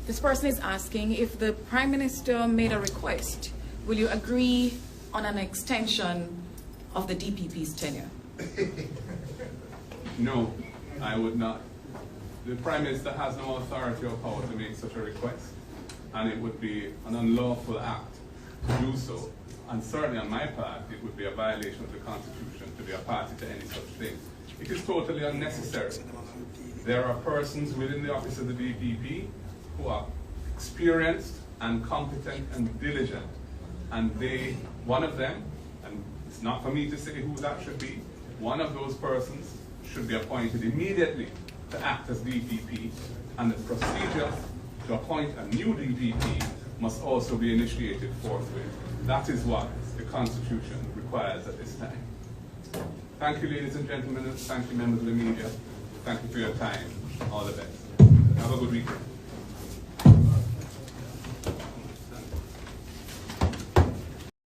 This person is asking, if the Prime Minister made a request, will you agree on an extension of the DPP's tenure? No, I would not. The Prime Minister has no authority or power to make such a request, and it would be an unlawful act to do so. And certainly on my part, it would be a violation of the Constitution to be a party to any such thing. It is totally unnecessary. There are persons within the office of the DPP who are experienced and competent and diligent. And one of them, and it's not for me to say who that should be, one of those persons should be appointed immediately to act as DPP, and the procedure to appoint a new DPP must also be initiated forthwith. That is what the Constitution requires at this time. Thank you, ladies and gentlemen, and thank you, members of the media. Thank you for your time. All the best. Have a good weekend.